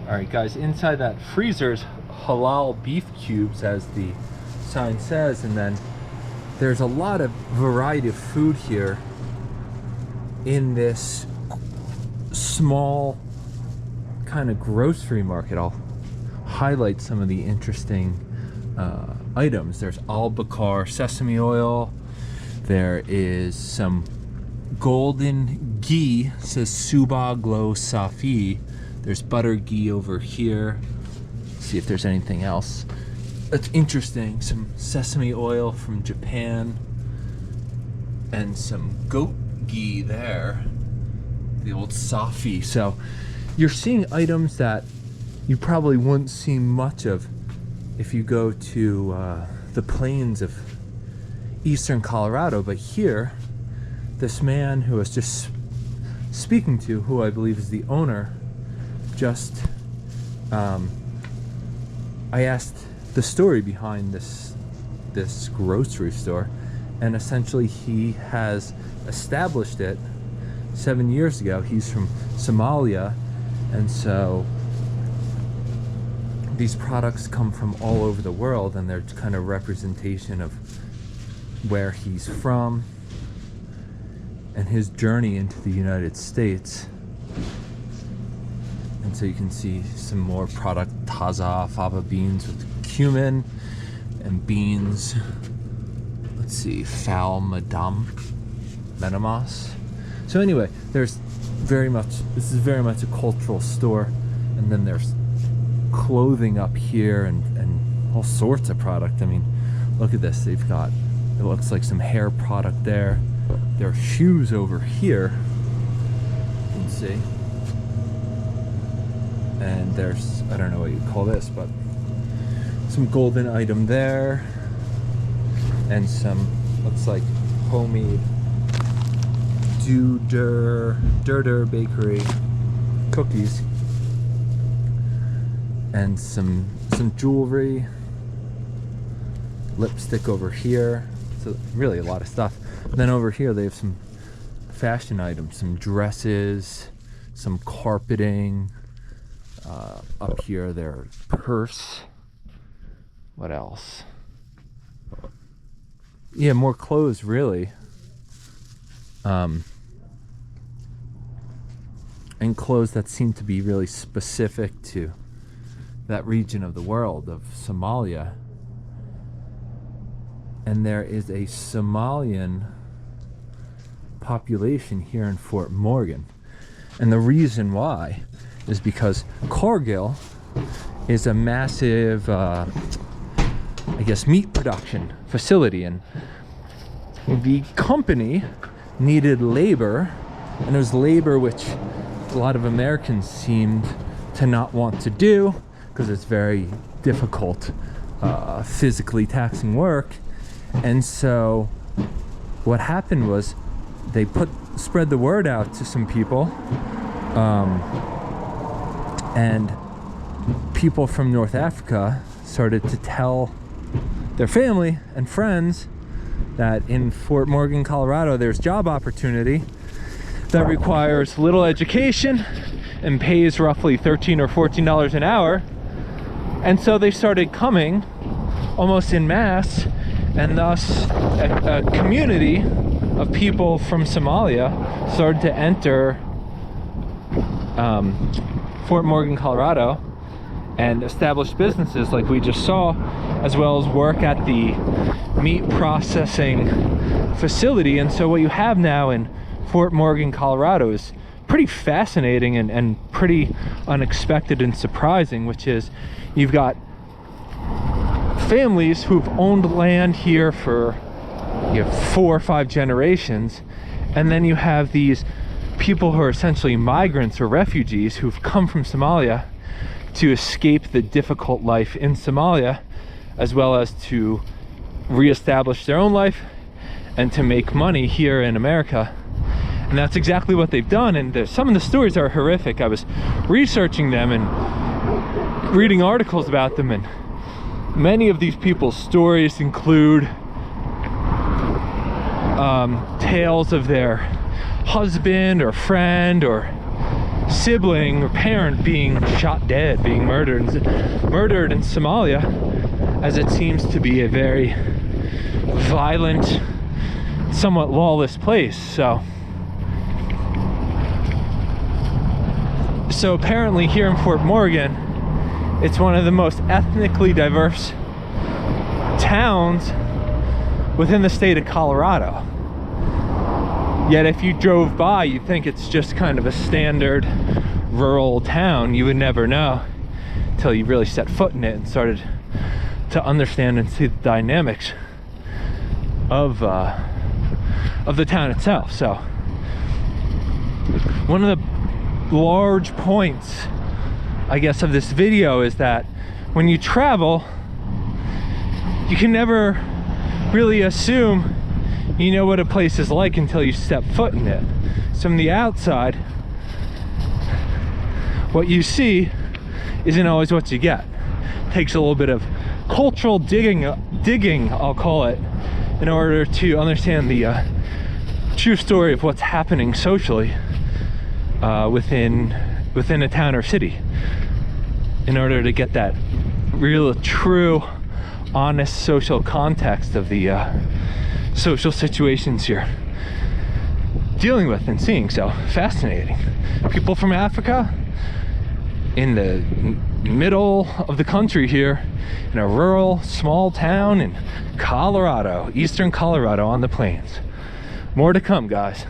All right, guys, inside that freezer's halal beef cubes, as the sign says, and then there's a lot of variety of food here in this small kind of grocery market. I'll highlight some of the interesting items. There's albacore sesame oil. There is some golden ghee, says Suba Glow Safi. There's butter ghee over here. See if there's anything else that's interesting. Some sesame oil from Japan and some goat ghee there, the old Safi. So you're seeing items that you probably wouldn't see much of if you go to the plains of eastern Colorado. But here, this man who I was just speaking to, who I believe is the owner, just I asked the story behind this grocery store, and essentially he has established it 7 years ago. He's from Somalia, and so these products come from all over the world, and they're kind of representation of where he's from and his journey into the United States. And so you can see some more product, taza fava beans with cumin and beans. Let's see, fal madam, menamas. So anyway, this is very much a cultural store. And then there's clothing up here and all sorts of product. I mean, look at this. They've got, it looks like some hair product there. There are shoes over here, you can see. And there's, I don't know what you'd call this, but some golden item there. And some, looks like homemade Durder Bakery cookies. And some jewelry, lipstick over here. So really a lot of stuff. And then over here they have some fashion items, some dresses, some carpeting. Up here there's purse. What else? Yeah, more clothes really. And clothes that seem to be really specific to that region of the world of Somalia. And there is a Somalian population here in Fort Morgan. And the reason why is because Cargill is a massive, I guess, meat production facility. And the company needed labor, and it was labor which a lot of Americans seemed to not want to do because it's very difficult, physically taxing work. And so what happened was they spread the word out to some people, and people from North Africa started to tell their family and friends that in Fort Morgan, Colorado, there's job opportunity that requires little education and pays roughly $13 or $14 an hour. And so they started coming almost en masse, and thus a community of people from Somalia started to enter Fort Morgan, Colorado, and establish businesses like we just saw, as well as work at the meat processing facility. And so what you have now in Fort Morgan, Colorado is pretty fascinating and pretty unexpected and surprising, which is you've got families who've owned land here for 4 or 5 generations, and then you have these people who are essentially migrants or refugees who've come from Somalia to escape the difficult life in Somalia, as well as to reestablish their own life and to make money here in America. And that's exactly what they've done. And some of the stories are horrific. I was researching them and reading articles about them, and many of these people's stories include tales of their husband or friend or sibling or parent being shot dead, being murdered in Somalia, as it seems to be a very violent, somewhat lawless place. So apparently here in Fort Morgan, it's one of the most ethnically diverse towns within the state of Colorado. Yet if you drove by, you'd think it's just kind of a standard rural town. You would never know until you really set foot in it and started to understand and see the dynamics of the town itself. So one of the large points, I guess, of this video is that when you travel, you can never really assume you know what a place is like until you step foot in it. So from the outside, what you see isn't always what you get. It takes a little bit of cultural digging, I'll call it, in order to understand the true story of what's happening socially within a town or city, in order to get that real, true, honest social context of the social situations you're dealing with and seeing. So fascinating. People from Africa in the middle of the country here, in a rural small town in Colorado, eastern Colorado, on the plains. More to come, guys.